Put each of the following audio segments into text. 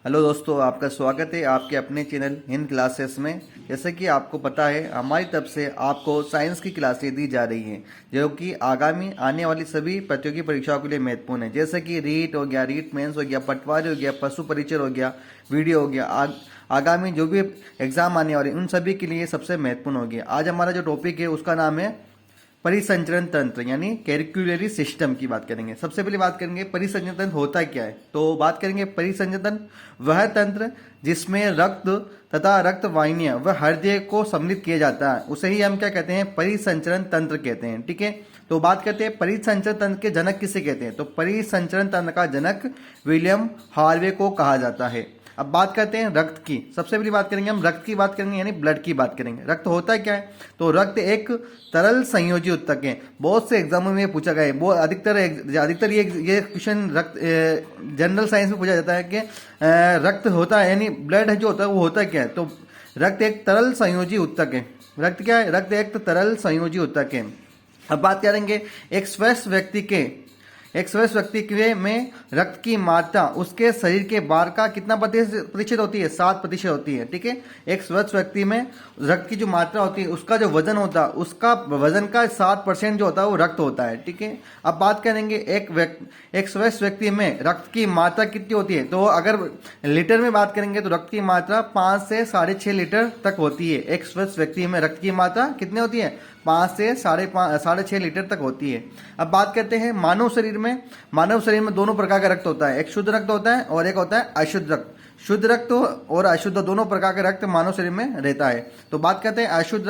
Hello दोस्तों, आपका स्वागत है आपके अपने चैनल हिंद क्लासेस में। जैसे कि आपको पता है, हमारी तरफ से आपको साइंस की क्लासें दी जा रही हैं जो कि आगामी आने वाली सभी प्रतियोगी परीक्षाओं के लिए महत्वपूर्ण है। जैसे कि रीट हो गया, रीट मेंस हो गया, पटवारी हो गया, पशु परिचय हो गया, वीडियो हो गया, आगामी जो भी एग्जाम आने वाले उन सभी के लिए सबसे महत्वपूर्ण हो गया। आज हमारा जो टॉपिक है उसका नाम है परिसंचरण तंत्र, यानी कैरिकुलरी सिस्टम की बात करेंगे। सबसे पहले बात करेंगे परिसंचरण तंत्र होता क्या है। तो बात करेंगे परिसंचरण तंत्र वह तंत्र जिसमें रक्त तथा रक्त वाहिनियां व हृदय को सम्मिलित किया जाता है, उसे ही हम क्या कहते हैं, परिसंचरण तंत्र कहते हैं। ठीक है, तो बात करते हैं परिसंचरण तंत्र के जनक किसे कहते हैं। तो परिसंचरण तंत्र का जनक विलियम हार्वे को कहा जाता है। अब बात करते हैं रक्त की। सबसे पहली बात करेंगे हम रक्त की बात करेंगे, यानी ब्लड की बात करेंगे। रक्त होता है क्या है। तो रक्त एक तरल संयोजी उत्तक है। बहुत से एग्जामों में पूछा गया है, वो अधिकतर ये क्वेश्चन रक्त जनरल साइंस में पूछा जाता है कि रक्त होता है, यानी ब्लड जो होता है वो होता है क्या है। तो रक्त एक तरल संयोजी उत्तक है। रक्त क्या है, रक्त एक तरल संयोजी उत्तक है। अब बात करेंगे एक स्वस्थ व्यक्ति के में रक्त की मात्रा उसके शरीर के भार का कितना प्रतिशत होती है, 7% होती है। ठीक है, एक स्वस्थ व्यक्ति में रक्त की जो मात्रा होती है उसका जो वजन होता है, उसका वजन का 7% जो होता है वो रक्त होता है। ठीक है, अब बात करेंगे एक स्वस्थ व्यक्ति में रक्त की मात्रा कितनी होती है। तो अगर लीटर में बात करेंगे तो रक्त की मात्रा 5 से 6.5 लीटर तक होती है। एक स्वस्थ व्यक्ति में रक्त की मात्रा कितनी होती है, 5 से 6.5 लीटर तक होती है। अब बात करते हैं मानव शरीर में दोनों प्रकार का रक्त होता है। एक शुद्ध रक्त होता है और एक होता है अशुद्ध रक्त। शुद्ध रक्त और अशुद्ध दोनों प्रकार का रक्त मानव शरीर में रहता है। तो बात करते हैं अशुद्ध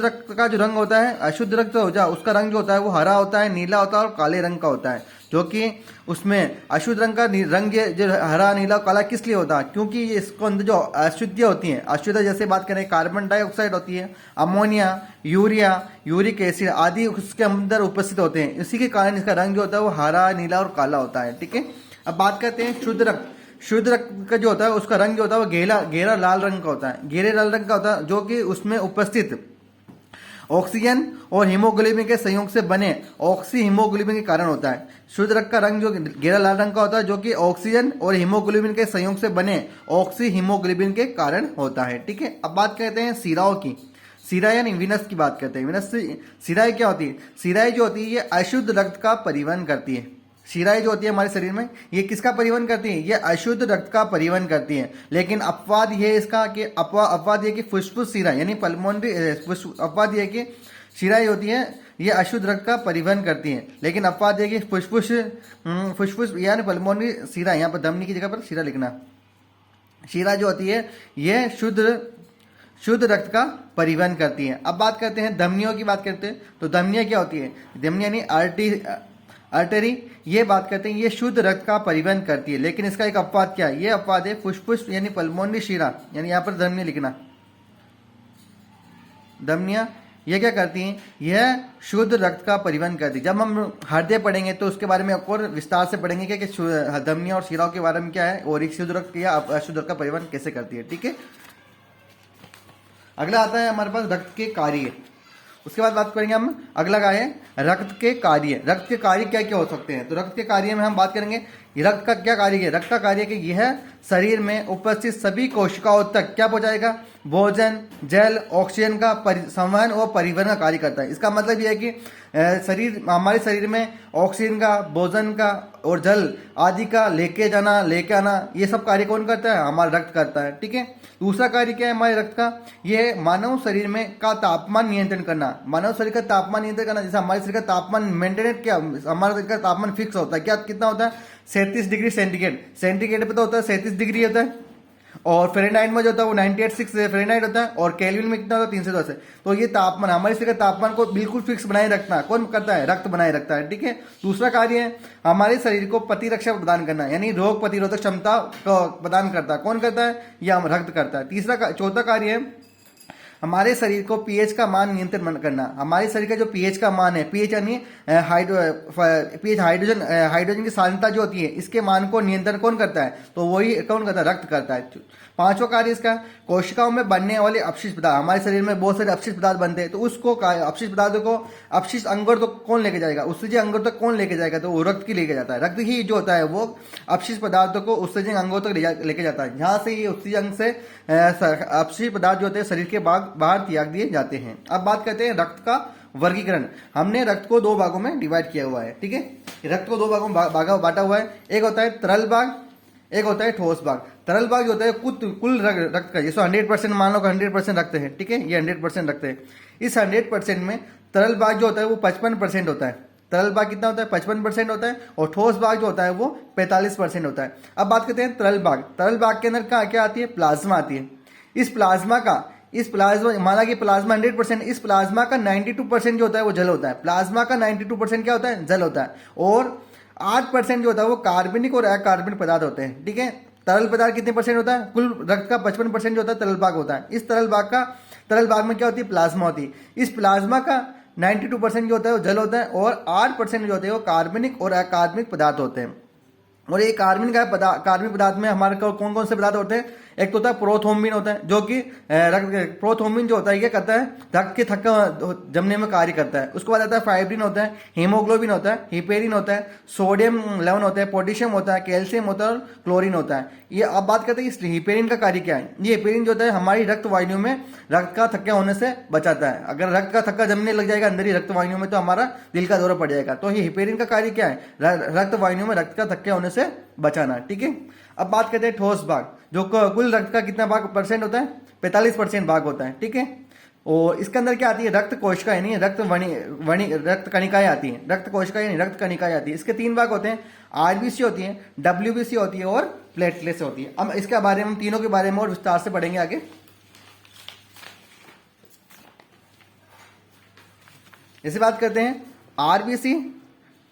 रक्त का जो रंग होता है, अशुद्ध रक्त उसका रंग जो होता है वो हरा होता है, नीला होता है और काले रंग का होता है। जो कि उसमें अशुद्ध रंग का रंग जो हरा, नीला और काला किस लिए होता है, क्योंकि इसको अंदर जो अशुद्धियाँ होती हैं, अशुद्ध जैसे बात करें कार्बन डाइऑक्साइड होती है, अमोनिया, यूरिया, यूरिक एसिड आदि उसके अंदर उपस्थित होते हैं। इसी के कारण इसका रंग जो होता है वो हरा, नीला और काला होता है। ठीक है, अब बात करते हैं शुद्ध रक्त का जो होता है उसका रंग जो होता है वो गहरा लाल रंग का होता है। गहरे लाल रंग का होता है जो कि उसमें उपस्थित ऑक्सीजन और हीमोग्लोबिन के संयोग से बने ऑक्सी हीमोग्लोबिन के कारण होता है। शुद्ध रक्त का रंग जो गहरा लाल रंग का होता है जो कि ऑक्सीजन और हीमोग्लोबिन के संयोग से बने ऑक्सी हीमोग्लोबिन के कारण होता है। ठीक है, अब बात करते हैं सिराओं की। सिरा यानी विनस की बात करते हैं। विनस सिराएं क्या होती है, सिराएं जो होती है ये अशुद्ध रक्त का परिवहन करती है। शिराएं जो होती है हमारे शरीर में ये किसका परिवहन करती है, ये अशुद्ध रक्त का परिवहन करती है। लेकिन अपवाद ये इसका कि अपवाद ये कि फुसफुस शिरा यानी पल्मोनरी अपवाद ये कि शिराएं होती है ये अशुद्ध रक्त का परिवहन करती है। लेकिन अपवाद ये कि फुसफुस यानी पल्मोनरी शिरा, यहाँ पर धमनी की जगह पर शिरा लिखना। शिरा जो होती है ये शुद्ध रक्त का परिवहन करती है। अब बात करते हैं धमनियों की बात करते हैं। तो धमनियां क्या होती है, धमनी यानी आर्टरी, ये बात करते हैं ये शुद्ध रक्त का परिवहन करती है। लेकिन इसका एक अपवाद क्या है, ये अपवाद है फुसफुस यानी पल्मोनरी शिरा, यानी यहाँ पर धमनी लिखना। धमनियां ये क्या करती हैं, यह शुद्ध रक्त का परिवहन करती है। जब हम हृदय पढ़ेंगे तो उसके बारे में और विस्तार से पढ़ेंगे कि धमनियां और शिराओं के बारे में क्या है और एक शुद्ध रक्त या अशुद्ध रक्त का परिवहन कैसे करती है। ठीक है, अगला आता है हमारे पास रक्त के कार्य। उसके बाद बात करेंगे हम, अगला क्या है रक्त के कार्य। रक्त के कार्य क्या क्या हो सकते हैं। तो रक्त के कार्य में हम बात करेंगे रक्त का क्या कार्य है। रक्त का कार्य कि यह शरीर में उपस्थित सभी कोशिकाओं तक क्या पहुंचाएगा, भोजन, जल, ऑक्सीजन का संवहन और परिवहन का कार्य करता है। इसका मतलब यह है कि हमारे शरीर में ऑक्सीजन का, भोजन का और जल आदि का लेके जाना, लेके आना, ये सब कार्य कौन करता है, हमारा रक्त करता है। ठीक है, दूसरा कार्य क्या है हमारे रक्त का, यह मानव शरीर में का तापमान नियंत्रण करना। मानव शरीर का तापमान नियंत्रण करना, जैसे हमारे शरीर का तापमान मेंटेन क्या, हमारे शरीर का तापमान फिक्स होता है क्या, कितना होता है 37 डिग्री सेंटीग्रेड। सेंटीग्रेड पे तो होता है 37 डिग्री होता है, और फ़ारेनहाइट में जो होता है वो 98.6 फ़ारेनहाइट होता है, और केल्विन में कितना होता है 310 है। तो ये तापमान हमारे शरीर का तापमान को बिल्कुल फिक्स बनाए रखना कौन करता है, रक्त बनाए रखता है। ठीक है, दूसरा कार्य है हमारे शरीर को प्रतिरक्षा प्रदान करना, यानी रोग प्रतिरोधक क्षमता को प्रदान करता है। कौन करता है, यह हम रक्त करता है। चौथा कार्य है हमारे शरीर को पीएच का मान नियंत्रण करना, हमारे शरीर का जो पीएच का मान है, पीएच यानी पीएच हाइड्रोजन की सांद्रता जो होती है, इसके मान को नियंत्रण कौन करता है? तो वही कौन करता है? रक्त करता है। पांचवा कार्य इसका, कोशिकाओं में बनने वाले अपशिष्ट पदार्थ, हमारे शरीर में बहुत सारे अपशिष्ट पदार्थ बनते हैं, तो उसको अपशिष्ट पदार्थों को अपशिष्ट अंगों तक कौन लेके जाएगा? उत्सर्जक अंगों तक कौन लेके जाएगा? तो वो रक्त की लेके जाता है। रक्त ही जो होता है वो अपशिष्ट पदार्थों को उत्सर्जक अंगों तक लेके जाता है, जहां से ये उत्सर्जक अंग से अपशिष्ट पदार्थ जो होते हैं शरीर के बाहर त्याग दिए जाते हैं। अब बात करते हैं रक्त का वर्गीकरण। हमने रक्त को दो भागों में डिवाइड किया हुआ है, ठीक है। रक्त को दो भागों में बांटा हुआ है। एक होता है तरल भाग, एक होता है ठोस भाग। तरल भाग जो होता है कुल रक्त का, जैसे 100% मान लो 100% रक्त है, ठीक है, ये 100% रक्त है। इस 100% में तरल भाग जो होता है वो 55% होता है। तरल भाग कितना होता है? 55% होता है। और ठोस भाग जो होता है वो 45% होता है। अब बात करते हैं तरल भाग। तरल भाग के अंदर क्या आती है? प्लाज्मा आती है। इस प्लाज्मा माना कि प्लाज्मा 100%, इस प्लाज्मा का 92% जो होता है वो जल होता है। प्लाज्मा का 92% क्या होता है? जल होता है। और 8% जो होता है वो कार्बनिक और अकार्बनिक पदार्थ होते हैं, ठीक है। तरल पदार्थ कितने परसेंट होता है? कुल रक्त का 55% जो होता है तरल भाग होता है। इस तरल भाग में क्या होती है? प्लाज्मा होती है। इस प्लाज्मा का 92% जो होता है वो जल होता है, और 8% जो होते हैं वो कार्बनिक और अकार्बनिक पदार्थ होते हैं। और ये कार्बनिक पदार्थ में हमारे कौन कौन से पदार्थ होते हैं? एक तो होता है प्रोथ्रोम्बिन होता है, जो कि प्रोथ्रोम्बिन जो होता है ये करता है रक्त के थक्का जमने में कार्य करता है। उसके बाद आता है फाइब्रिन होता है, हीमोग्लोबिन होता है, हिपेरिन होता है, सोडियम लेवन होता है, पोटेशियम होता है, कैल्शियम होता है और क्लोरीन होता है। ये अब बात करते हैं इस हिपेरिन का कार्य क्या है। ये हिपेरिन जो होता है हमारी रक्त वाहिनियों में रक्त का थक्का होने से बचाता है। अगर रक्त का थक्का जमने लग जाएगा अंदर ही रक्त वाहिनियों में, तो हमारा दिल का दौरा पड़ जाएगा। तो ये हिपेरिन का कार्य क्या है? रक्त वाहिनियों में रक्त का थक्का होने से बचाना, ठीक है। अब बात करते हैं ठोस भाग, जो कुल रक्त का कितना भाग परसेंट होता है? 45% भाग होता है, ठीक है। और इसके अंदर क्या आती है? रक्त कोशिकाएं नहीं, रक्त कणिकाएं आती हैं। रक्त कोशिकाएं नहीं, रक्त कणिकाएं आती है। इसके 3 भाग होते हैं, आरबीसी होती है, डब्ल्यूबीसी होती है और प्लेटलेट्स होती है। अब इसके बारे में हम तीनों के बारे में और विस्तार से पढ़ेंगे आगे। इसे बात करते हैं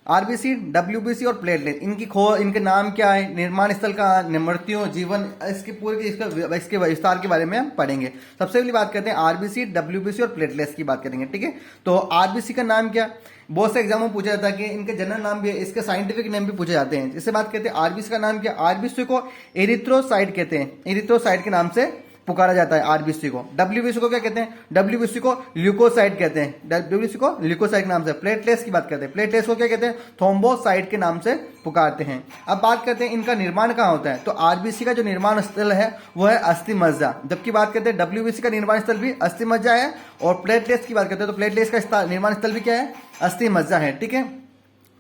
आरबीसी, डब्ल्यूबीसी और प्लेटलेट। इनके नाम क्या है, निर्माण स्थल का, मृत्यु, जीवन, इसके विस्तार के बारे में हम पढ़ेंगे। सबसे पहले बात करते हैं आरबीसी, डब्ल्यूबीसी और प्लेटलेट्स की बात करेंगे, ठीक है। तो आरबीसी का नाम क्या? बहुत से एग्जाम में पूछा जाता है कि इनके जनरल नाम भी है, इसके साइंटिफिक नेम भी पूछे जाते हैं। इससे बात करते हैं आरबीसी का नाम क्या? आरबीसी को एरिथ्रोसाइट कहते हैं, एरिथ्रोसाइट के नाम से पुकारा जाता है आरबीसी को। डब्ल्यूबीसी को क्या कहते हैं? डब्ल्यूबीसी को ल्यूकोसाइट कहते हैं, डब्ल्यूबीसी को ल्यूकोसाइट के नाम से। प्लेटलेट्स की बात करते हैं, प्लेटलेट्स को क्या कहते हैं? थ्रोम्बोसाइट के नाम से पुकारते हैं। अब बात करते हैं इनका निर्माण कहाँ होता है। तो आरबीसी का जो निर्माण स्थल है वो है अस्थि मज्जा, जबकि बात करते हैं डब्ल्यूबीसी का निर्माण स्थल भी अस्थि मज्जा है। और प्लेटलेट्स की बात करते हैं तो प्लेटलेट्स का निर्माण स्थल भी क्या है? अस्थि मज्जा है, ठीक है।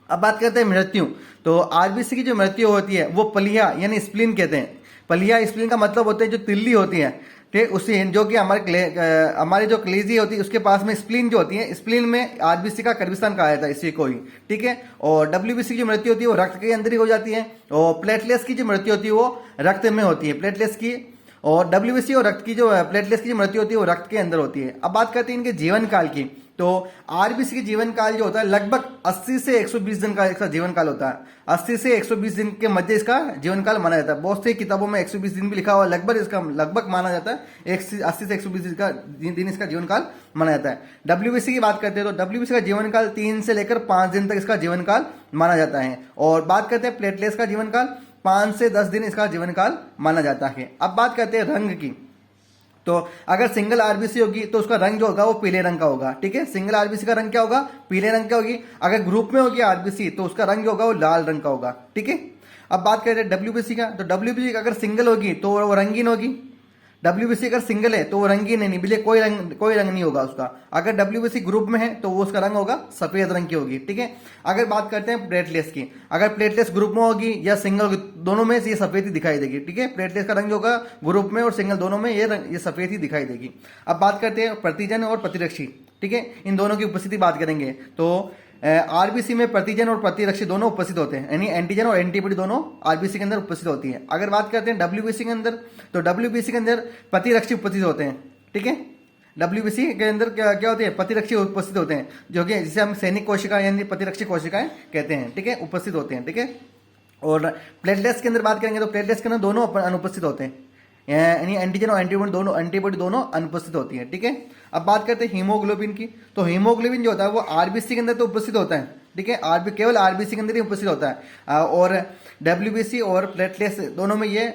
अब बात करते हैं मृत्यु। तो आरबीसी की जो मृत्यु होती है वो पलिया यानी स्प्लीन कहते हैं। पलिया स्प्लीन का मतलब होता है जो तिल्ली होती है, ठीक, उसी जो कि हमारे जो कलेजी होती है उसके पास में स्प्लीन जो होती है, स्प्लीन में आरबीसी का कर्विस्तान कहा जाता है इसी को ही, ठीक है। और डब्ल्यूबीसी की जो मृत्यु होती है वो रक्त के अंदर ही हो जाती है। और प्लेटलेट्स की जो मृत्यु होती है वो रक्त में होती है, प्लेटलेट्स की। और डब्ल्यूबीसी और रक्त की जो प्लेटलेट्स की जो मृत्यु होती है वो रक्त के अंदर होती है। अब बात करते हैं इनके जीवन काल की। तो आरबीसी की जीवन काल जो होता है लगभग 80 से 120 दिन का इसका जीवन काल होता है। 80 से 120 दिन के मध्य इसका जीवन काल माना जाता है। बहुत सी किताबों में 120 दिन भी लिखा हुआ है, लगभग माना जाता है 80 से 120 दिन इसका जीवन काल माना जाता है। डब्ल्यूबीसी की बात करते हैं तो डब्ल्यूबीसी का जीवन काल 3 से लेकर 5 दिन तक इसका जीवन काल माना जाता है। और बात करते हैं प्लेटलेट्स का जीवन काल 5 से 10 दिन इसका जीवन काल माना जाता है। अब बात करते हैं रंग की। तो अगर सिंगल आरबीसी होगी तो उसका रंग जो होगा वो पीले रंग का होगा, ठीक है। सिंगल आरबीसी का रंग क्या होगा? पीले रंग का होगी। अगर ग्रुप में होगी आरबीसी तो उसका रंग जो होगा वो लाल रंग का होगा, ठीक है। अब बात करें डब्ल्यूबीसी का। तो डब्ल्यूबीसी अगर सिंगल होगी तो वो रंगीन होगी। डब्ल्यूबीसी अगर सिंगल है तो वो रंगीन नहीं, बिल्कुल कोई रंग नहीं होगा उसका। अगर डब्ल्यूबीसी ग्रुप में है तो वो उसका रंग होगा सफेद रंग की होगी, ठीक है। अगर बात करते हैं प्लेटलेट्स की, अगर प्लेटलेट्स ग्रुप में होगी या सिंगल होगी, दोनों में ये सफेद ही दिखाई देगी, ठीक है। प्लेटलेट्स का रंग होगा ग्रुप में और सिंगल दोनों में ये सफेद ही दिखाई देगी। अब बात करते हैं प्रतिजन और प्रतिरक्षी, ठीक है, इन दोनों की उपस्थिति बात करेंगे। तो आरबीसी में प्रतिजन और प्रतिरक्षी दोनों उपस्थित होते हैं, यानी एंटीजन और एंटीबॉडी दोनों आरबीसी के अंदर उपस्थित होती है। अगर बात करते हैं डब्ल्यूबीसी के अंदर तो डब्ल्यूबीसी के अंदर प्रतिरक्षी उपस्थित होते हैं, ठीक है। डब्ल्यूबीसी के अंदर क्या होते हैं? प्रतिरक्षी उपस्थित होते हैं, जो कि जिसे हम सैनिक कोशिकाएं यानी प्रतिरक्षी कोशिकाएं कहते हैं, ठीक है, उपस्थित होते हैं, ठीक है। और प्लेटलेट्स के अंदर बात करेंगे तो प्लेटलेट्स के अंदर दोनों अनुपस्थित होते हैं, यानी एंटीजन और एंटीबॉडी दोनों अनुपस्थित होती है। ठीक है, अब बात करते हैं हीमोग्लोबिन की। तो हीमोग्लोबिन जो होता है वो आरबीसी के अंदर तो उपस्थित होता है। ठीक है, केवल आरबीसी के अंदर ही उपस्थित होता है, और डब्ल्यूबीसी और प्लेटलेट्स दोनों में ये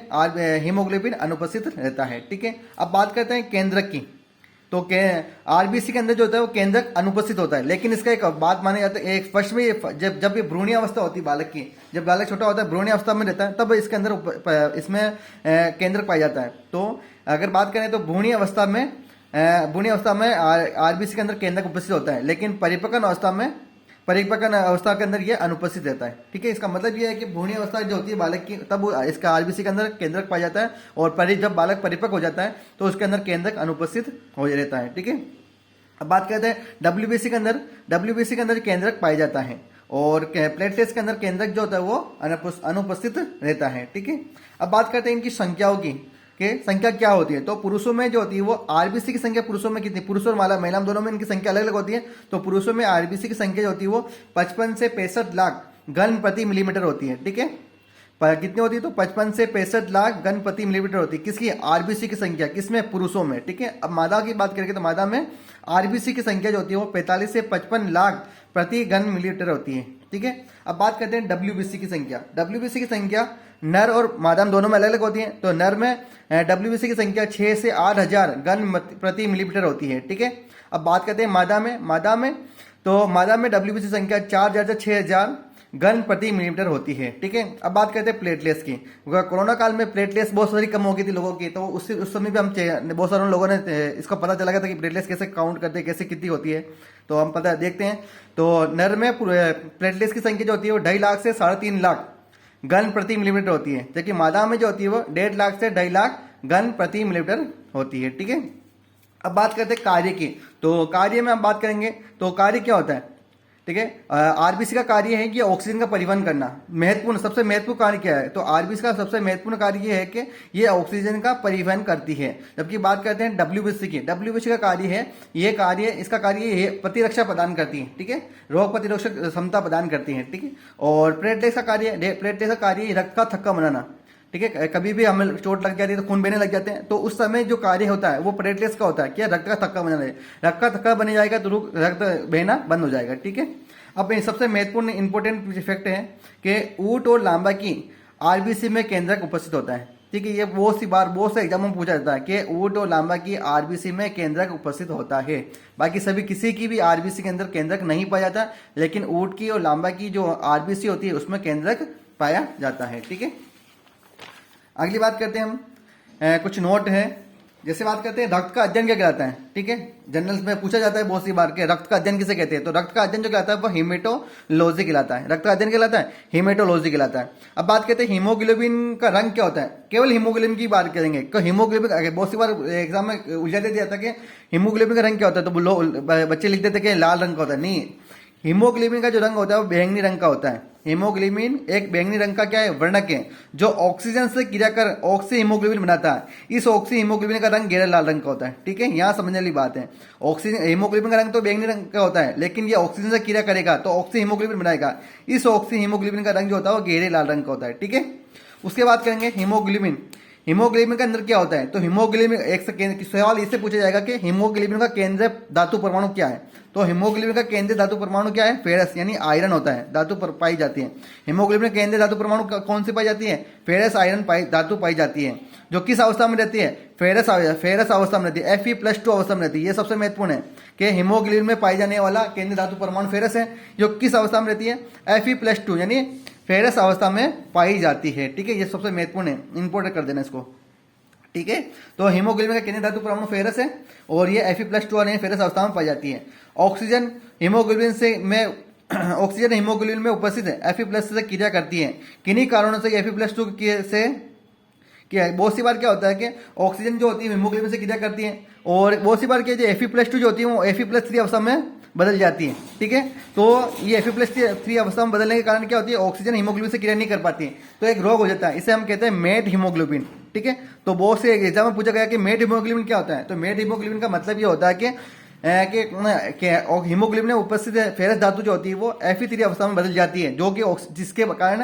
हीमोग्लोबिन अनुपस्थित रहता है। ठीक है, अब बात करते हैं केंद्रक की। तो आरबीसी के अंदर जो होता है वो केंद्रक अनुपस्थित होता है, लेकिन इसका एक बात माने जाता है, एक फर्स्ट में जब ये भ्रूणीय अवस्था होती है बालक की, जब बालक छोटा होता है भ्रूणीय अवस्था में रहता है, तब इसके अंदर इसमें केंद्रक पाया जाता है। तो अगर बात करें तो भ्रूणीय अवस्था में आरबीसी के अंदर केंद्रक उपस्थित होता है, लेकिन परिपक्व अवस्था के अंदर ये अनुपस्थित रहता है। ठीक है, इसका मतलब ये है कि भ्रूणीय अवस्था जो होती है बालक की, तब इसका आरबीसी के अंदर केंद्रक पाया जाता है, और जब बालक परिपक्व हो जाता है तो उसके अंदर केंद्रक अनुपस्थित हो रहता है। ठीक है, अब बात करते हैं डब्ल्यूबीसी के अंदर केंद्रक पाया जाता है, और प्लेटलेट्स के अंदर केंद्रक जो होता है वो अनुपस्थित रहता है। ठीक है, अब बात करते हैं इनकी संख्याओं की, संख्या क्या होती है। तो पुरुषों में जो होती है वो आरबीसी की संख्या पुरुषों में कितनी, पुरुषों और महिला दोनों में इनकी संख्या अलग अलग होती है। तो पुरुषों में आरबीसी की संख्या जो होती है वो 55 से 65 लाख घन प्रति मिलीमीटर होती है। ठीक है, कितनी होती है, तो 55 से 65 लाख घन प्रति मिलीमीटर होती है किसकी, आरबीसी की संख्या, किसमें, पुरुषों में। ठीक है, अब मादा की बात करेंगे तो मादा में आरबीसी की संख्या जो होती है वो 45 से 55 लाख प्रति घन मिलीमीटर होती है। ठीक है, अब बात करते हैं डब्ल्यूबीसी की संख्या। डब्ल्यूबीसी की संख्या नर और मादा दोनों में अलग अलग होती है। तो नर में डब्ल्यूबीसी की संख्या 6 से 8,000 घन प्रति मिलीमीटर होती है। ठीक है, अब बात करते हैं मादा में तो मादा में डब्ल्यूबीसी संख्या 4,000 से 6,000 घन प्रति मिलीमीटर होती है। ठीक है, अब बात करते हैं प्लेटलेट्स की। कोरोना काल में प्लेटलेट्स बहुत सारी कम हो गई थी लोगों की, तो उस समय भी हम बहुत सारे लोगों ने इसका पता चला गया था कि प्लेटलेट्स कैसे काउंट करते हैं, कैसे कितनी होती है। तो हम पता देखते हैं, तो नर में प्लेटलेट्स की संख्या जो होती है वो 2.5 लाख से 3.5 लाख घन प्रति मिलीमीटर होती है, जबकि मादा में जो होती है वो 1.5 लाख से 2.5 लाख घन प्रति मिलीमीटर होती है। ठीक है, अब बात करते हैं कार्य की। तो कार्य में हम बात करेंगे, तो कार्य क्या होता है। ठीक है, आरबीसी का कार्य है कि ऑक्सीजन का परिवहन करना। सबसे महत्वपूर्ण कार्य क्या है, तो आरबीसी का सबसे महत्वपूर्ण कार्य ये है कि ये ऑक्सीजन का परिवहन करती है। जबकि बात करते हैं डब्ल्यूबीसी का कार्य है, इसका कार्य ये प्रतिरक्षा प्रदान करती है। ठीक है, रोग प्रतिरोधक क्षमता प्रदान करती है। ठीक है, और प्लेटलेट्स का कार्य रक्त का थक्का बनाना। ठीक है, कभी भी हमें चोट लग जाती है तो खून बहने लग जाते हैं, तो उस समय जो कार्य होता है वो प्लेटलेट्स का होता है, क्या, रक्त का थक्का बना रहे। रक्त का थक्का बन जाएगा तो रक्त बहना बंद हो जाएगा। ठीक है, अब सबसे महत्वपूर्ण इंपॉर्टेंट इफेक्ट है कि ऊंट और लांबा की आरबीसी में केंद्रक उपस्थित होता है। ठीक है, ये बहुत से एग्जाम में पूछा जाता है कि ऊंट और लांबा की आरबीसी में केंद्रक उपस्थित होता है। बाकी सभी किसी की भी आरबीसी के अंदर केंद्रक नहीं पाया जाता, लेकिन ऊंट की और लांबा की जो आरबीसी होती है उसमें केंद्रक पाया जाता है। ठीक है, अगली बात करते हैं हम, कुछ नोट है। जैसे बात करते हैं रक्त का अध्ययन क्या कहलाता है। ठीक है, जनरल्स में पूछा जाता है बहुत सी बार के रक्त का अध्ययन किसे कहते हैं। तो रक्त का अध्ययन जो कहलाता है वो हीमेटोलॉजी कहलाता है। रक्त का अध्ययन कहलाता है हीमेटोलॉजी कहलाता है। अब बात करते हैं हीमोग्लोबिन का रंग क्या होता है। केवल हीमोग्लोबिन की बात करेंगे, तो हीमोग्लोबिन बहुत सी बार एग्जाम में उलझा दे दिया था कि हीमोग्लोबिन का रंग क्या होता है, तो बच्चे लिख देते कि लाल रंग का होता है। नहीं, हीमोग्लोबिन का जो रंग होता है वो बैंगनी रंग का होता है। हीमोग्लोबिन एक बैंगनी रंग का क्या है, वर्णक है, जो ऑक्सीजन से क्रिया कर ऑक्सी हीमोग्लोबिन बनाता है। इस ऑक्सी हीमोग्लोबिन का रंग गहरा लाल रंग का होता है। ठीक है, यहाँ समझने वाली बात है। ऑक्सीजन हीमोग्लोबिन का रंग तो बैंगनी रंग का होता है, लेकिन ये ऑक्सीजन से क्रिया करेगा तो ऑक्सी हीमोग्लोबिन बनाएगा। इस ऑक्सी हीमोग्लोबिन का रंग जो होता है वो गहरे लाल रंग का होता है। ठीक है, उसके बाद करेंगे हीमोग्लोबिन के अंदर क्या होता है। तो हीमोग्लोबिन एक सवाल इससे पूछा जाएगा कि हीमोग्लोबिन का केंद्रीय धातु परमाणु क्या है। तो हीमोग्लोबिन का केंद्रीय धातु परमाणु क्या है, फेरस यानी आयरन होता है, धातु पर पाई जाती है। हीमोग्लोबिन के केंद्रीय धातु परमाणु कौन सी पाई जाती है, फेरस आयरन धातु पाई जाती है, जो किस अवस्था में रहती है, फेरस अवस्था में रहती है, Fe+2 अवस्था में रहती है। ये सबसे महत्वपूर्ण है कि हीमोग्लोबिन में पाई जाने वाला केंद्रीय धातु परमाणु फेरस है, जो किस अवस्था में रहती है, Fe+2 यानी फेरस अवस्था में पाई जाती है। ठीक है, ये सबसे महत्वपूर्ण है, इंपोर्ट कर देना इसको। ठीक है, तो हीमोग्लोबिन का केंद्रीय धातु परमाणु फेरस है, और ये Fe+2 यानी फेरस अवस्था में पाई जाती है। ऑक्सीजन हीमोग्लोबिन में उपस्थित है, Fe+ से क्रिया करती है। किन्हीं कारणों से Fe+2 से बहुत सी बार क्या होता है कि ऑक्सीजन जो होती है हीमोग्लोबिन से क्रिया करती है, और बहुत सी बार क्या जो Fe+2 जो होती है वो Fe+3 अवस्था में बदल जाती है। ठीक है, तो ये Fe+3 अवस्था में बदलने के कारण क्या होती है, ऑक्सीजन हीमोग्लोबिन से क्रिया नहीं कर पाती, तो एक रोग हो जाता है, इसे हम कहते हैं मेट हीमोग्लोबिन। ठीक है, तो बहुत से एग्जाम में पूछा गया कि मेट हीमोग्लोबिन क्या होता है। तो मेट हीमोग्लोबिन का मतलब ये होता है कि कि हीमोग्लोबिन में उपस्थित फेरस धातु जो होती है वो Fe3 अवस्था में बदल जाती है, जो कि जिसके कारण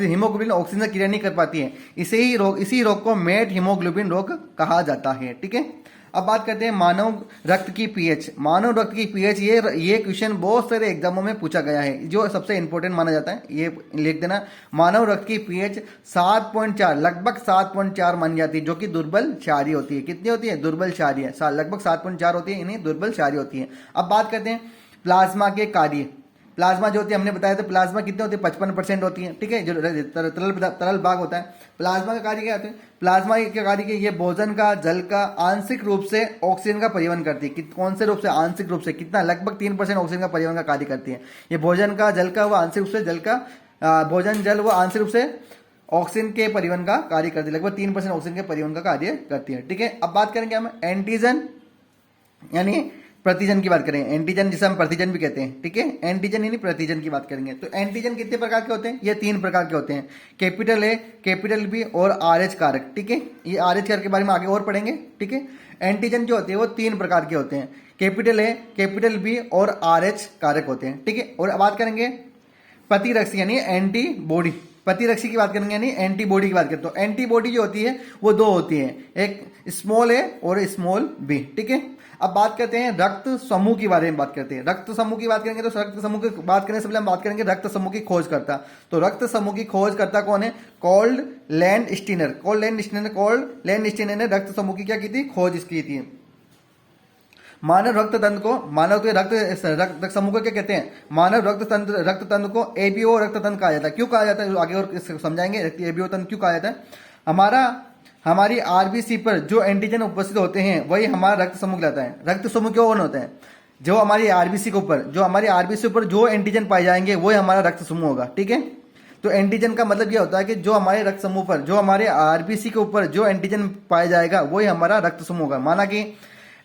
हीमोग्लोबिन ऑक्सीजन से क्रिया नहीं कर पाती है। इसी रोग को मेट हीमोग्लोबिन रोग कहा जाता है। ठीक है, अब बात करते हैं मानव रक्त की पीएच। मानव रक्त की पीएच, ये क्वेश्चन बहुत सारे एग्जामों में पूछा गया है, जो सबसे इंपॉर्टेंट माना जाता है, ये लिख देना। मानव रक्त की पीएच 7.4, लगभग 7.4 मानी जाती है, जो कि दुर्बल क्षारीय होती है। कितनी होती है? दुर्बल क्षारीय, लगभग 7.4 होती है, इन्हें दुर्बल क्षारीय होती है। अब बात करते हैं प्लाज्मा के कार्य। प्लाज्मा जो होती है, हमने बताया था प्लाज्मा कितने होती है? 55% होती है। ठीक है, जो तरल भाग होता है। प्लाज्मा का कार्य क्या होता है? प्लाज्मा के कार्य के ये भोजन का, जल का आंशिक रूप से ऑक्सीजन का परिवहन करती है। कौन से रूप से? आंशिक रूप से। कितना? लगभग 3% ऑक्सीजन का परिवहन का कार्य करती है। ये भोजन का, जल का, वो आंशिक रूप से जल का, भोजन जल वो आंशिक रूप से ऑक्सीजन के परिवहन का कार्य करती है। लगभग 3% ऑक्सीजन के परिवहन का कार्य करती है। ठीक है, अब बात करेंगे हम एंटीजन यानी प्रतिजन की बात करें। एंटीजन जिसे हम प्रतिजन भी कहते हैं। ठीक है, एंटीजन यानी प्रतिजन की बात करेंगे। तो एंटीजन कितने प्रकार के होते हैं? ये 3 प्रकार के होते हैं, कैपिटल ए, कैपिटल बी और RH कारक। ठीक है, ये RH कारक के बारे में आगे और पढ़ेंगे। ठीक है, एंटीजन जो होते हैं वो 3 प्रकार के होते हैं, कैपिटल ए, कैपिटल बी और RH कारक होते हैं। ठीक है, और बात करेंगे प्रतिरक्षी यानी एंटीबॉडी। प्रतिरक्षी की बात करेंगे यानी एंटीबॉडी की बात करें, तो एंटीबॉडी जो होती है वो 2 होती है, एक स्मॉल ए और स्मॉल बी। ठीक है, अब बात करते हैं रक्त समूह की बारे में बात करते हैं। रक्त समूह की बात करेंगे तो रक्त समूह की बात करने से पहले हम बात करेंगे रक्त समूह की खोजकर्ता। तो रक्त समूह की खोजकर्ता कौन है? Called land Steiner. Called land Steiner ने रक्त समूह की क्या की थी? खोज की थी। मानव रक्त तंत्र को, मानव के रक्त समूह को क्या कहते हैं? मानव रक्त तंत्र को एबीओ रक्त तंत्र कहा जाता है। क्यों कहा जाता है? आगे और समझाएंगे एबीओ तंत्र क्यों कहा जाता है। हमारी आरबीसी पर जो एंटीजन उपस्थित होते हैं वही हमारा रक्त समूह कहलाता है। रक्त समूह क्यों होता है? जो हमारी आरबीसी के ऊपर, जो एंटीजन पाए जाएंगे वही हमारा रक्त समूह होगा। ठीक है, तो एंटीजन का मतलब यह होता है कि जो हमारे रक्त समूह पर, जो हमारे आरबीसी के ऊपर जो एंटीजन पाया जाएगा वही हमारा रक्त समूह होगा। माना कि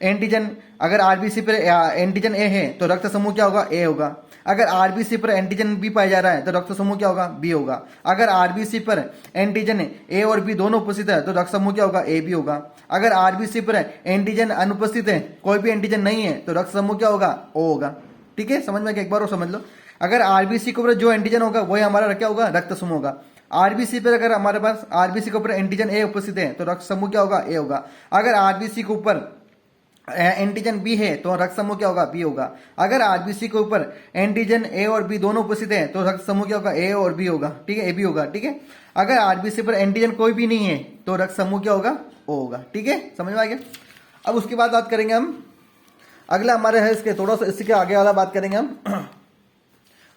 एंटीजन, अगर आरबीसी पर एंटीजन ए है तो रक्त समूह क्या होगा? ए होगा। अगर आरबीसी पर एंटीजन बी पाया जा रहा है तो रक्त समूह क्या होगा? बी होगा। अगर आरबीसी पर एंटीजन ए और बी दोनों उपस्थित है तो रक्त समूह क्या होगा? ए बी होगा। अगर आरबीसी पर एंटीजन अनुपस्थित है, कोई भी एंटीजन नहीं है, तो रक्त समूह क्या होगा? ओ होगा। ठीक है, समझ में? एक बार और समझ लो, अगर आरबीसी के ऊपर जो एंटीजन होगा वही हमारा क्या होगा? रक्त समूह होगा। आरबीसी पर अगर हमारे पास आरबीसी के ऊपर एंटीजन ए उपस्थित है तो रक्त समूह क्या होगा? ए होगा। अगर आरबीसी के ऊपर एंटीजन बी है तो रक्त समूह क्या होगा? बी होगा। अगर आरबीसी के ऊपर एंटीजन ए और बी दोनों उपस्थित है तो रक्त समूह क्या होगा? ए और बी होगा। ठीक है, ए बी होगा। ठीक है, अगर आरबीसी पर एंटीजन कोई भी नहीं है तो रक्त समूह क्या होगा? ओ होगा। ठीक है, समझ में आ गया। अब उसके बाद बात करेंगे हम, अगला हमारे है इसके थोड़ा सा इसके आगे वाला बात करेंगे हम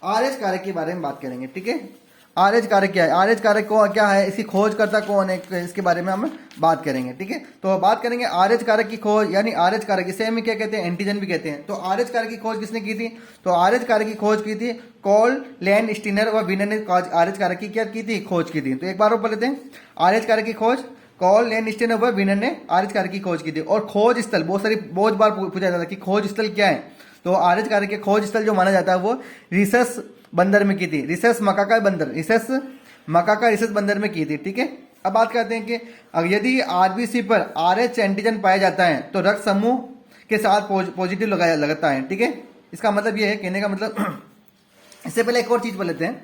RH कारक के बारे में बात करेंगे। ठीक है, RH कारक क्या है? RH कारक को क्या है, इसकी खोजकर्ता कौन है, इसके बारे में हम बात करेंगे। ठीक है, तो बात करेंगे RH कारक की खोज, यानी RH कारक, इसे हम क्या कहते हैं? एंटीजन भी कहते हैं। तो RH कारक की खोज किसने की थी? तो RH कारक की खोज की थी कॉल्ड लैंड स्टीनर व विनर ने RH कारक की क्या की थी? खोज की थी। तो एक बार और पढ़ लेते हैं, RH कारक की खोज कॉल लैंड स्टीनर व विनर ने RH कारक की खोज की थी। और खोज स्थल बहुत बार पूछा जाता है कि खोज स्थल क्या है। तो RH कारक के खोज स्थल जो माना जाता है वो रिसस बंदर में की थी, रिसस मकाका बंदर में की थी। ठीक है, अब बात करते हैं कि यदि आरबीसी पर RH एंटीजन पाया जाता है तो रक्त समूह के साथ पॉजिटिव लगता है। ठीक है, इसका मतलब यह है, कहने का मतलब इससे पहले एक और चीज पढ़ लेते हैं।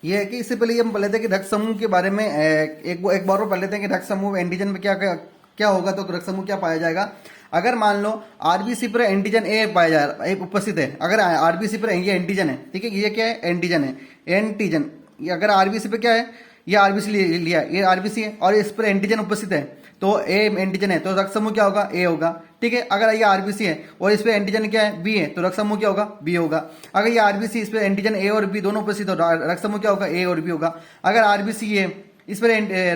ये है कि इससे पहले हम पढ़ लेते हैं कि रक्त समूह के बारे में एक बार और पढ़ लेते हैं कि रक्त समूह एंटीजन में क्या होगा। तो रक्त समूह क्या पाया जाएगा? अगर मान लो आरबीसी पर एंटीजन ए पाया जा रहा है, उपस्थित है, अगर आरबीसी पर ये एंटीजन है, ठीक है, ये क्या है? एंटीजन है। एंटीजन ये अगर आरबीसी पे क्या है? ये आरबीसी लिया, ये आरबीसी है और इस पर एंटीजन उपस्थित है तो ए एंटीजन है तो रक्त समूह क्या होगा? ए होगा। ठीक है, अगर ये आरबीसी है और इस पे एंटीजन क्या है? बी है तो रक्त समूह क्या होगा? बी होगा। अगर ये आरबीसी, इस पे एंटीजन ए और बी दोनों उपस्थित हो, रक्त समूह क्या होगा? ए और बी होगा। अगर आरबीसी है, इस पर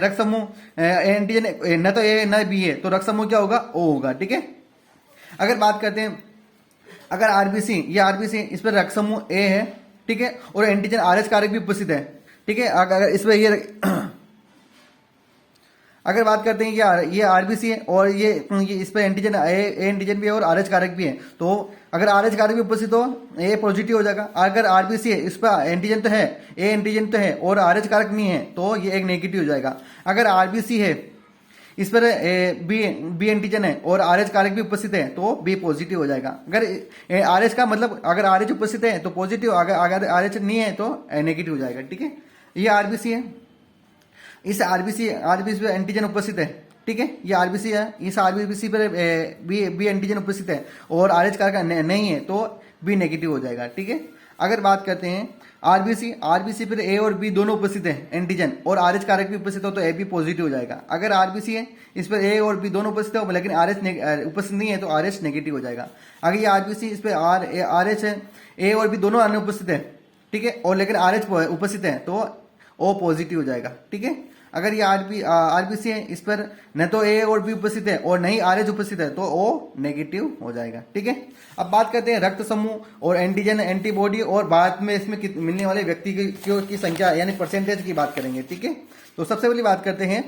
रक्त समूह एंटीजन न तो ए न बी है तो रक्त समूह क्या होगा? ओ होगा। ठीक है, अगर बात करते हैं, अगर आरबीसी, ये आरबीसी, इस पर रक्त समूह ए है, ठीक है, और एंटीजन RH कारक भी उपस्थित है। ठीक है, अगर इस पर ये अगर बात करते हैं कि ये आरबीसी है और ये इस पर एंटीजन ए एंटीजन भी है और आरएच कारक भी है, तो अगर आरएच कारक भी उपस्थित हो ए पॉजिटिव हो जाएगा। अगर आरबीसी है इस पर एंटीजन तो है, ए एंटीजन तो है और आरएच कारक नहीं है, तो ये एक नेगेटिव हो जाएगा। अगर आरबीसी है इस पर बी एंटीजन है और आरएच कारक भी उपस्थित है, तो बी पॉजिटिव हो जाएगा। अगर आरएच का मतलब अगर आरएच उपस्थित है तो पॉजिटिव, अगर आरएच नहीं है तो नेगेटिव हो जाएगा। ठीक है, ये आरबीसी है, इस आरबीसी पे एंटीजन उपस्थित है। ठीक है, ये आरबीसी है, इस आरबीसी पर बी एंटीजन उपस्थित है और आरएच कारक नहीं है, तो बी नेगेटिव हो जाएगा। ठीक है, अगर बात करते हैं आरबीसी पर ए और बी दोनों उपस्थित है एंटीजन और आरएच कारक भी उपस्थित हो, तो ए बी पॉजिटिव हो जाएगा। अगर आरबीसी है इस पर ए और बी दोनों उपस्थित हो लेकिन आरएच उपस्थित नहीं है, तो आरएच नेगेटिव हो जाएगा। अगर ये आरबीसी इस पर आरएच है, ए और बी दोनों अनुपस्थित है, ठीक है, और लेकिन आरएच उपस्थित है, तो ओ पॉजिटिव हो जाएगा। ठीक है, अगर ये आरबीसी है इस पर न तो ए और बी उपस्थित है और नहीं आरएच उपस्थित है, तो ओ नेगेटिव हो जाएगा। ठीक है, अब बात करते हैं रक्त समूह और एंटीजन एंटीबॉडी और भारत में इसमें मिलने वाले व्यक्ति की संख्या यानी परसेंटेज की बात करेंगे। ठीक है, तो सबसे पहले बात करते हैं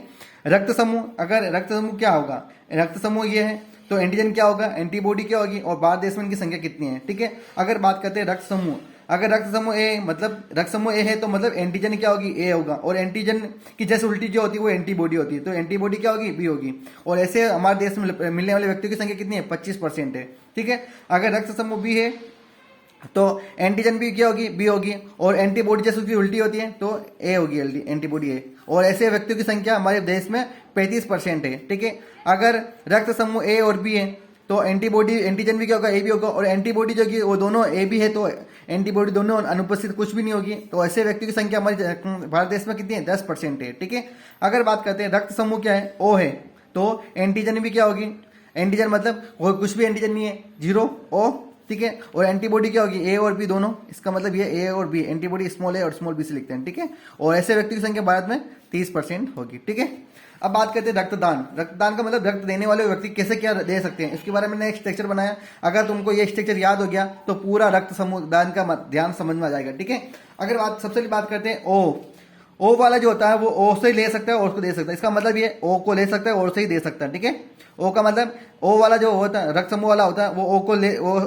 रक्त समूह। अगर रक्त समूह क्या होगा, रक्त समूह ये है, तो एंटीजन क्या होगा, एंटीबॉडी क्या होगी और भारत देश में इनकी संख्या कितनी है। ठीक है, अगर बात करते हैं रक्त समूह, अगर रक्त समूह ए मतलब रक्त समूह ए है, तो मतलब एंटीजन क्या होगी, ए होगा, और एंटीजन की जैसे उल्टी जो होती है वो एंटीबॉडी होती है, तो एंटीबॉडी क्या होगी, बी होगी। और ऐसे हमारे देश में मिलने वाले व्यक्तियों की संख्या कितनी है, 25% है। ठीक है, अगर रक्त समूह बी है तो एंटीजन भी क्या होगी, बी होगी, और एंटीबॉडी जैसे उसकी उल्टी होती है तो ए होगी, एंटीबॉडी ए। और ऐसे व्यक्तियों की संख्या हमारे देश में 35% है। ठीक है, अगर रक्त समूह ए और बी है तो एंटीजन भी क्या होगा, ए भी होगा, और एंटीबॉडी जो कि वो दोनों ए भी है, तो एंटीबॉडी दोनों अनुपस्थित कुछ भी नहीं होगी। तो ऐसे व्यक्तियों की संख्या हमारे भारत देश में कितनी है, 10% है। ठीक है, अगर बात करते हैं रक्त समूह क्या है, ओ है, तो एंटीजन भी क्या होगी, एंटीजन मतलब वो कुछ भी एंटीजन नहीं है, 0 ओ। ठीक है, और एंटीबॉडी क्या होगी, ए और बी दोनों, इसका मतलब ये ए और बी, एंटीबॉडी स्मॉल ए और स्मॉल बी से लिखते हैं। ठीक है, और ऐसे व्यक्ति की संख्या भारत में 30% होगी। ठीक है, अब बात करते हैं रक्तदान। रक्तदान का मतलब रक्त देने वाले व्यक्ति कैसे क्या दे सकते हैं, इसके बारे में मैंने एक स्ट्रक्चर बनाया। अगर तुमको ये स्ट्रक्चर याद हो गया तो पूरा रक्त समूह दान का ध्यान समझ में आ जाएगा। ठीक है, अगर सबसे पहले बात करते हैं ओ वाला जो होता है वो ओ से ही ले सकता है और उसको दे सकता है। इसका मतलब ये ओ को ले सकता है और से ही दे सकता है। ठीक है, ओ का मतलब ओ वाला जो होता है रक्त समूह वाला होता है वो ओ को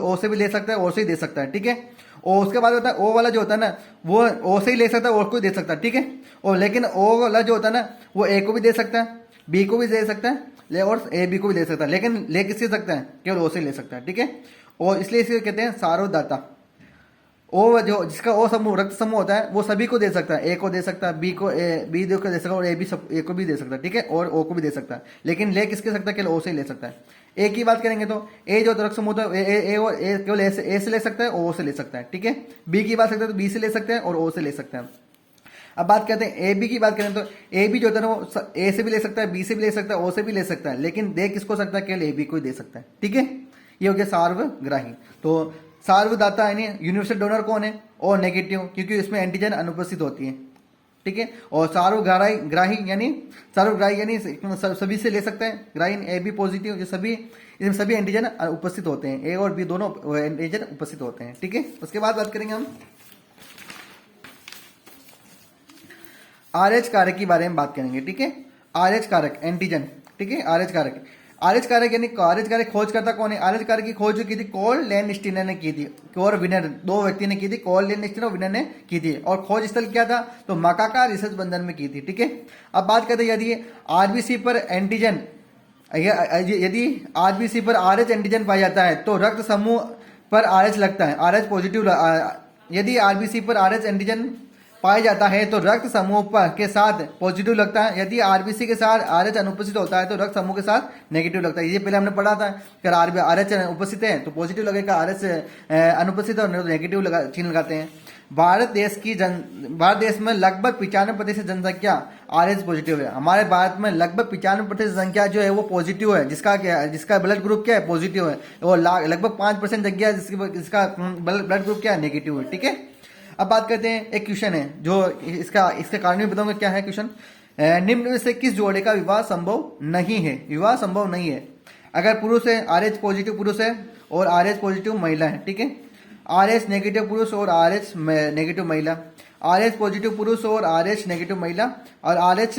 ओ से भी ले सकता है और से ही दे सकता है। ठीक है, और उसके बाद होता है ओ वाला जो होता है ना वो ओ से ही ले सकता है और को दे सकता है। ठीक है, और लेकिन ओ वाला जो होता है ना वो ए को भी दे सकता है, बी को भी दे सकता है और ए बी को भी दे सकता है, लेकिन ले किससे सकता है, केवल ओ से ले सकता है। ठीक है, और इसलिए इसे कहते हैं सार्वदाता। ओ जो जिसका ओ समूह रक्त समूह होता है वो सभी को दे सकता है, ए को दे सकता है, बी को दे सकता है और ए को भी दे सकता है। ठीक है, और ओ को भी दे सकता है, लेकिन ले किसके सकता है, केवल ओ से ले सकता है। ए की बात करेंगे तो ए जो रक्त समूह होता है केवल ए से ले सकता है, ओ से ले सकता है। ठीक है, बी की बात करते हैं तो बी से ले सकते हैं और ओ से ले सकते हैं। अब बात करते हैं ए बी की बात करें तो ए बी जो होता है ना वो ए से भी ले सकता है, बी से भी ले सकता है, ओ से भी ले सकता है, लेकिन दे किसको सकता है, केवल ए बी को ही दे सकता है। ठीक है, ये हो गया सार्वग्राही। तो सार्वदाता यानी यूनिवर्सल डोनर कौन है, और नेगेटिव, क्योंकि इसमें एंटीजन अनुपस्थित होती है। ठीक है, और सार्वग्राही यानी सभी से ले सकते हैं, ग्राहीन ए बी पॉजिटिव, जो इसमें सभी एंटीजन उपस्थित होते हैं, ए और बी दोनों एंटीजन उपस्थित होते हैं। ठीक है, उसके बाद बात करेंगे हम आरएच कारक के बारे में बात करेंगे। ठीक है, आरएच कारक एंटीजन। ठीक है, आरएच कारक यानी आरएच कारक खोज करता कौन है, आरएच कारक की खोज जो की थी कॉल लैंडस्टीनर ने की थी, और विनर दो व्यक्ति ने की थी, कॉल लैंडस्टीनर और विनर ने की थी, और खोज स्थल क्या था, तो माकाका रिसर्च बंदर में की थी। ठीक है, अब बात करते हैं यदि आरबीसी पर एंटीजन यदि आरबीसी पर आरएच एंटीजन पाया जाता है तो रक्त समूह पर आरएच लगता है, आरएच पॉजिटिव। यदि आरबीसी पर आरएच एंटीजन पाया जाता है तो रक्त समूह के साथ पॉजिटिव लगता है, यदि आरबीसी के साथ आरएच अनुपस्थित होता है तो रक्त समूह के साथ नेगेटिव लगता है। ये पहले हमने पढ़ा था, अगर आरएच उपस्थित है तो पॉजिटिव लगेगा, आरएच अनुपस्थित है तो नेगेटिव चिन्ह लगाते हैं। भारत देश में लगभग 95% जनसंख्या आरएच पॉजिटिव है। हमारे भारत में लगभग 95% संख्या जो है वो पॉजिटिव है, जिसका ब्लड ग्रुप क्या है, पॉजिटिव है, और लगभग 5% संख्या जिसका ब्लड ग्रुप क्या है, नेगेटिव है। ठीक है, अब बात करते हैं, एक क्वेश्चन है जो इसके कारण भी बताऊंगा क्या है क्वेश्चन। निम्न में से किस जोड़े का विवाह संभव नहीं है, विवाह संभव नहीं है। अगर पुरुष है, आरएच पॉजिटिव पुरुष है और आरएच पॉजिटिव महिला है। ठीक है, आरएच नेगेटिव पुरुष और आरएच नेगेटिव महिला, आरएच पॉजिटिव पुरुष और आरएच नेगेटिव महिला, और आरएच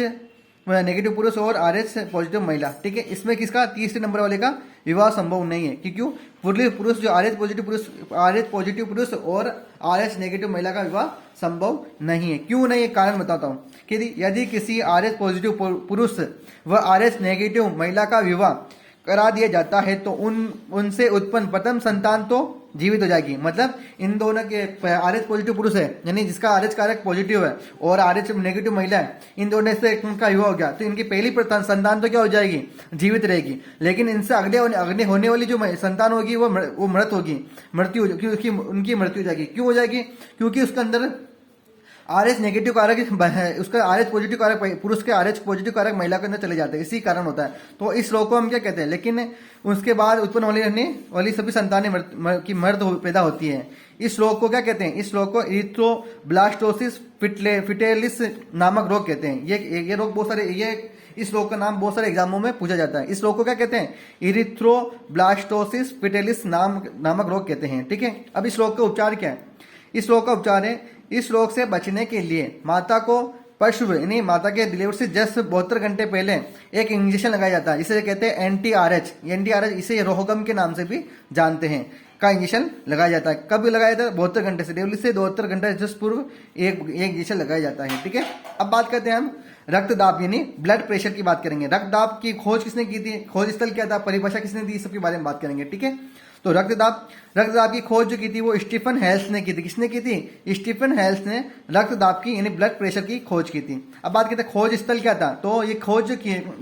नेगेटिव पुरुष और RH पॉजिटिव महिला, ठीक है। इसमें किसका तीसरे नंबर वाले का विवाह संभव नहीं है, क्यों? पुरुष जो RH पॉजिटिव पुरुष और RH नेगेटिव महिला का विवाह संभव नहीं है। क्यों नहीं है? कारण बताता हूँ कि यदि किसी RH पॉजिटिव पुरुष व RH नेगेटिव महिला का विवाह करा दिया जाता है तो उनसे उत्पन्न प्रथम संतान तो जीवित हो जाएगी। मतलब इन दोनों के RH पॉजिटिव पुरुष है, यानी जिसका RH कारक पॉजिटिव है और RH नेगेटिव महिला है, इन दोनों से उनका विवाह हो गया तो इनकी पहली संतान तो क्या हो जाएगी? जीवित रहेगी। लेकिन इनसे अगले होने वाली जो संतान होगी वो मृत होगी, उनकी मृत्यु हो जाएगी। क्यों हो जाएगी? क्योंकि उसके अंदर RH नेगेटिव कारक उसका RH पॉजिटिव कारक पुरुष के RH पॉजिटिव कारक महिला के अंदर चले जाते हैं, इसी कारण होता है। तो इस रोग को हम क्या कहते हैं? लेकिन उसके बाद उत्पन्न होने वाली सभी संतानें मर्द पैदा होती है। इस रोग को क्या कहते हैं? इस रोग को इरिथ्रोब्लास्टोसिस फिटेलिस नामक रोग कहते हैं। ये रोग बहुत सारे इस रोग का नाम बहुत सारे एग्जामों में पूछा जाता है। इस रोग को क्या कहते हैं? इरिथ्रोब्लास्टोसिस फिटेलिस नामक रोग कहते हैं, ठीक है। अब इस रोग का उपचार क्या है? इस रोग का उपचार है, इस रोग से बचने के लिए माता को प्रसव यानी माता के डिलीवरी से जस्ट 72 घंटे पहले एक इंजेक्शन लगाया जाता है, जिसे कहते हैं एंटी-RH, इसे रोहगम के नाम से भी जानते हैं, का इंजेक्शन लगाया जाता है। कब लगाया जाता है? 72 घंटे से, डिलीवरी से 72 घंटे जस्ट पूर्व एक इंजेक्शन लगाया जाता है, ठीक है। अब बात करते हैं हम रक्तदाब यानी ब्लड प्रेशर की बात करेंगे। रक्तदाब की खोज किसने की थी? खोज स्थल क्या था? परिभाषा किसने दी? सबके बारे में बात करेंगे, ठीक है। तो रक्तदाब की खोज जो की थी वो स्टीफन हेल्स ने की थी। किसने की थी? स्टीफन हेल्स ने रक्तदाब की यानी ब्लड प्रेशर की खोज की थी। अब बात करते हैं खोज स्थल क्या था। तो ये खोज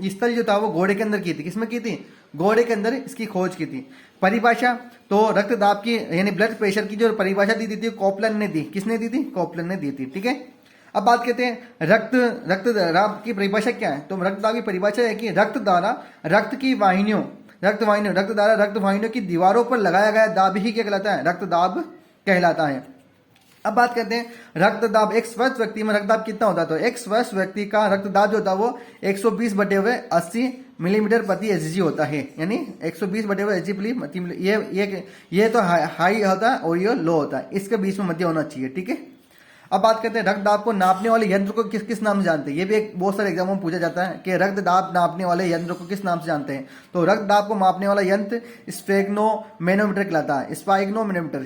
स्थल जो था वो घोड़े के अंदर की थी। किसमें की थी? घोड़े के अंदर इसकी खोज की थी। परिभाषा तो रक्तदाब की यानी ब्लड प्रेशर की जो परिभाषा दी थी कॉपलन ने दी। किसने दी थी? कॉपलन ने दी थी, ठीक है। अब बात करते हैं रक्तदाब की परिभाषा क्या है। तो रक्तदाब की परिभाषा है कि रक्त द्वारा रक्त वाहिनियों की दीवारों पर लगाया गया दाब ही क्या कहलाता है? रक्तदाब कहलाता है। अब बात करते हैं रक्तदाब। एक स्वस्थ व्यक्ति में रक्तदाब कितना होता है? तो एक स्वस्थ व्यक्ति का रक्तदाब जो होता है वो 120/80 मिलीमीटर प्रति एचजी होता है, यानी 120/80 ये तो हाई होता है और ये लो होता है, इसके बीच में मध्य होना चाहिए, ठीक है। अब बात करते हैं रक्तदाब को नापने वाले यंत्र को किस नाम से जानते हैं। ये भी एक बहुत सारे एग्जामों में पूछा जाता है कि रक्तदाब नापने वाले यंत्र को किस नाम से जानते हैं। तो रक्तदाब को मापने वाला यंत्र स्फेग्नोमेनोमीटर कहलाता है। स्फेग्नोमेनोमीटर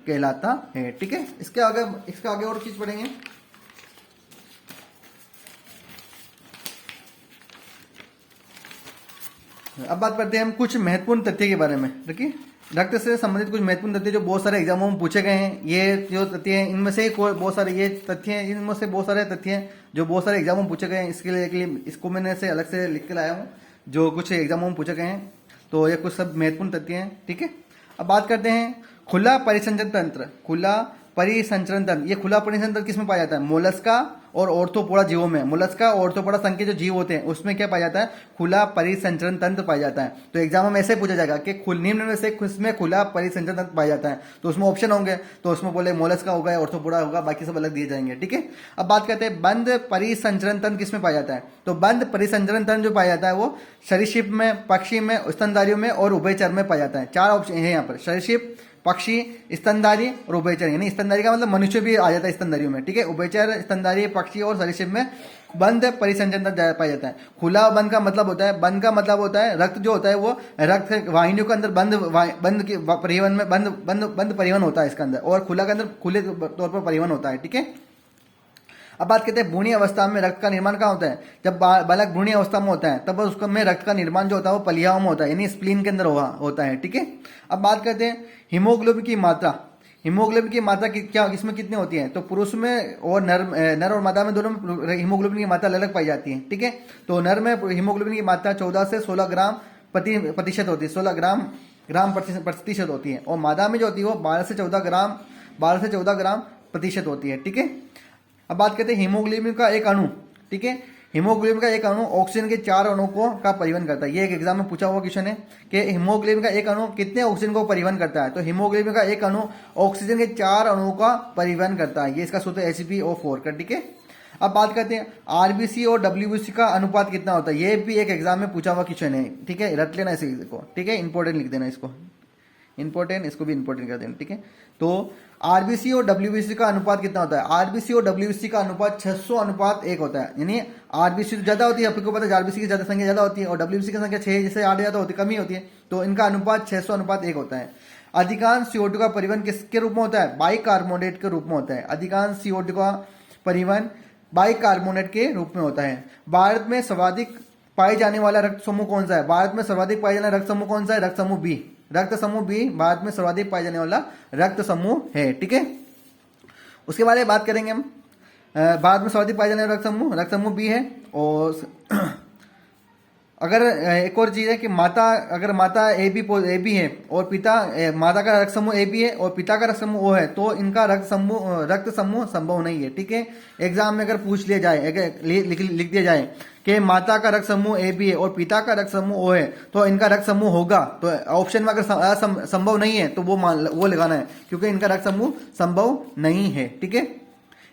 कहलाता है, ठीक है। इसके आगे और चीज पढ़ेंगे। अब बात करते हैं हम कुछ महत्वपूर्ण तथ्य के बारे में। देखिए रक्त से संबंधित कुछ महत्वपूर्ण तथ्य जो बहुत सारे एग्जामों में पूछे गए हैं। ये जो तथ्य हैं इनमें से बहुत सारे ये तथ्य हैं, इनमें से बहुत सारे तथ्य हैं जो बहुत सारे एग्जामों में पूछे गए हैं। इसके लिए इसको मैंने से अलग से लिख के लाया हूँ जो कुछ एग्जामों में पूछे गए हैं। तो ये कुछ सब महत्वपूर्ण तथ्य हैं, ठीक है। अब बात करते हैं खुला परिसंचरण तंत्र। ये खुला परिसंचरण तंत्र किसमें पाया जाता है? मोलस्का और ऑर्थोपोडा जीवों में। मोलस्का और ऑर्थोपोडा संघ के जो जीव होते हैं उसमें क्या पाया जाता है? खुला परिसंचरण तंत्र पाया जाता है। तो एग्जाम में ऐसे पूछा जाएगा कि निम्न में से किसमें खुला परिसंचरण तंत्र पाया जाता है। तो उसमें ऑप्शन होंगे, तो उसमें बोले मोलस्का होगा, ऑर्थोपोडा होगा, बाकी सब अलग दिए जाएंगे, ठीक है। अब बात करते हैं बंद परिसंचरण तंत्र किसमें पाया जाता है। तो बंद परिसंचरण तंत्र जो पाया जाता है वो सरीसृप में, पक्षी में, स्तनधारियों में और उभयचर में पाया जाता है। 4 ऑप्शन है यहाँ पर, सरीसृप, पक्षी, स्तनधारी और उभयचर। यानी स्तनधारी का मतलब मनुष्य भी आ जाता है स्तनधारियों में, ठीक है। उभयचर, स्तनधारी, पक्षी और सरीसृप में बंद परिसंचरण तंत्र पाया जाता है। खुला बंद का मतलब होता है, बंद का मतलब होता है रक्त जो होता है वो रक्त वाहिनियों के अंदर बंद के परिवहन में बंद परिवहन होता है इसके अंदर, और खुला के अंदर खुले तौर पर परिवहन होता है, ठीक है। अब बात करते हैं भ्रूणीय अवस्था में रक्त का निर्माण कहाँ होता है। जब बालक भ्रूणीय अवस्था में होता है तब उसको में रक्त का निर्माण जो होता है वो पलियाओं में होता है, यानी स्प्लीन के अंदर होता है, ठीक है। अब बात करते हैं हीमोग्लोबिन की मात्रा। हीमोग्लोबिन की मात्रा क्या इसमें कितनी होती है। तो पुरुष में और नर और मादा में दोनों में हीमोग्लोबिन की मात्रा अलग पाई जाती है, ठीक है। तो नर में हीमोग्लोबिन की मात्रा 14 से 16 ग्राम प्रतिशत होती है, 16 ग्राम प्रतिशत होती है, और मादा में जो होती है वो 12 से 14 ग्राम प्रतिशत होती है, ठीक है। अब बात करते हैं हीमोग्लोबिन का एक अणु, ठीक है। हीमोग्लोबिन का एक अणु ऑक्सीजन के 4 अणुओं का परिवहन करता है। ये एक एग्जाम में पूछा हुआ क्वेश्चन है कि हीमोग्लोबिन का एक अणु कितने ऑक्सीजन को परिवहन करता है। तो हीमोग्लोबिन का एक अणु ऑक्सीजन के 4 अणुओं का परिवहन करता है। ये इसका सूत्र है HbO4 का, ठीक है। अब बात करते हैं आरबीसी और डब्ल्यूबीसी का अनुपात कितना होता है। ये भी एक एग्जाम में पूछा हुआ क्वेश्चन है, ठीक है। रट लेना इसको, ठीक है, इंपॉर्टेंट लिख देना इसको, इंपॉर्टेंट, इसको भी इंपॉर्टेंट कर देना, ठीक है। तो आरबीसी और डब्ल्यूबीसी का अनुपात कितना होता है? आरबीसी और डब्ल्यूबीसी का अनुपात 600:1 होता है, यानी आरबीसी तो ज्यादा होती है, आपको पता है आरबीसी की ज्यादा संख्या ज्यादा होती है और डब्ल्यूबीसी की संख्या 6 जैसे 8 ज्यादा होती है, कमी होती है, तो इनका अनुपात 600:1 होता है। अधिकांश CO2 का परिवहन किसके रूप में होता है? बाइकार्बोनेट के रूप में होता है। अधिकांश CO2 का परिवहन बाइकार्बोनेट के रूप में होता है। भारत में सर्वाधिक पाए जाने वाला रक्त समूह कौन सा है? भारत में सर्वाधिक पाए जाने वाला रक्त समूह कौन सा है? रक्त समूह बी। रक्त समूह बी भारत में सर्वाधिक पाए जाने वाला रक्त समूह है, ठीक है। उसके बारे में बात करेंगे हम। भारत में सर्वाधिक पाए जाने वाला रक्त समूह बी है। और अगर एक और चीज है कि अगर माता ए बी है और पिता माता का रक्त समूह ए बी है और पिता का रक्त समूह ओ है, तो इनका रक्त समूह संभव नहीं है, ठीक है। एग्जाम में अगर पूछ लिया जाए, लिख दिया जाए कि माता का रक्त समूह ए बी है और पिता का रक्त समूह ओ है, तो इनका रक्त समूह होगा, तो ऑप्शन में अगर संभव नहीं है तो वो लगाना है, क्योंकि इनका रक्त समूह संभव नहीं है, ठीक है।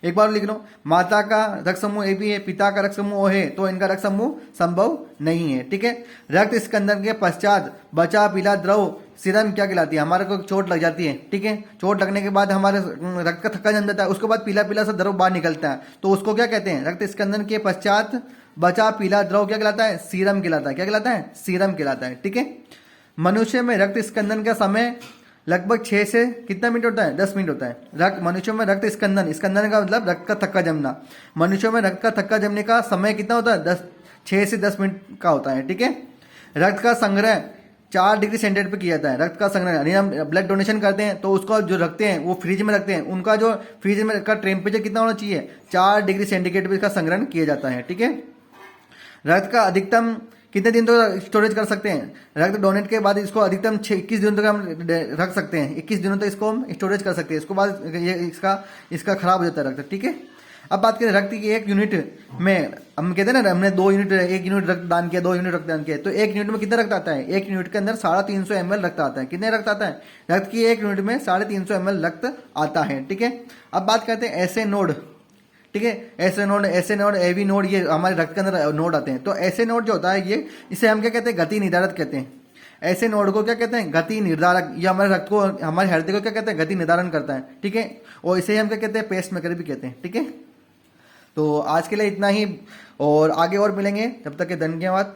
एक बार लिख लो, माता का रक्त समूह ए बी है, पिता का रक्त समूह ओ है, तो इनका रक्त समूह संभव नहीं है, ठीक है। रक्त स्कंदन के पश्चात बचा पीला द्रव सीरम क्या कहलाती है? हमारे को चोट लग जाती है, ठीक है, चोट लगने के बाद हमारे रक्त का थक्का जम जाता है, उसके बाद पीला पीला सा द्रव बाहर निकलता है, तो उसको क्या कहते हैं? रक्त स्कंदन के पश्चात बचा पीला द्रव क्या कहलाता है? सीरम कहलाता है। क्या कहलाता है? सीरम कहलाता है, ठीक है। मनुष्य में रक्त स्कंदन का समय लगभग 6 से कितना मिनट होता है? 10 मिनट होता है। मनुष्यों में रक्त स्कंदन का मतलब रक्त का थक्का जमना। मनुष्यों में रक्त का थक्का जमने का समय कितना होता है? 6 से 10 मिनट का होता है, ठीक है। रक्त का संग्रह 4 डिग्री सेंटीग्रेड पे किया जाता है। रक्त का संग्रह यानी हम ब्लड डोनेशन करते हैं तो उसको जो रखते हैं वो फ्रिज में रखते हैं, उनका जो फ्रिज में का टेम्परेचर कितना होना चाहिए? 4 डिग्री सेंटीग्रेड पे इसका संग्रहण किया जाता है, ठीक है। रक्त का अधिकतम कितने दिन तक स्टोरेज कर सकते हैं? रक्त डोनेट के बाद इसको अधिकतम 21 दिनों तक हम रख सकते हैं, 21 दिनों तक इसको हम स्टोरेज कर सकते हैं, इसको बाद ये इसका खराब हो जाता है रक्त, ठीक है। अब बात करें रक्त की एक यूनिट में, हम कहते हैं ना हमने 2 यूनिट, 1 यूनिट रक्तदान किया, 2 यूनिट रक्तदान किया, तो 1 यूनिट में कितना रक्त आता है? 1 यूनिट के अंदर 350 ml रक्त आता है। कितने रक्त आता है? रक्त की 1 यूनिट में 350 ml रक्त आता है, ठीक है। अब बात करते हैं ऐसे नोड, ठीक है। ऐसे नोड एवी नोड, ये हमारे रक्त के अंदर नोड आते हैं। तो ऐसे नोड जो होता है, ये इसे हम क्या कहते हैं? गति निर्धारक कहते हैं। ऐसे नोड को क्या कहते हैं? गति निर्धारक। ये हमारे रक्त को, हमारे हृदय को क्या कहते हैं? गति निर्धारण करता है, ठीक है। और इसे हम क्या कहते हैं? पेस मेकर भी कहते हैं, ठीक है। तो आज के लिए इतना ही, और आगे और मिलेंगे, तब तक के धन्यवाद।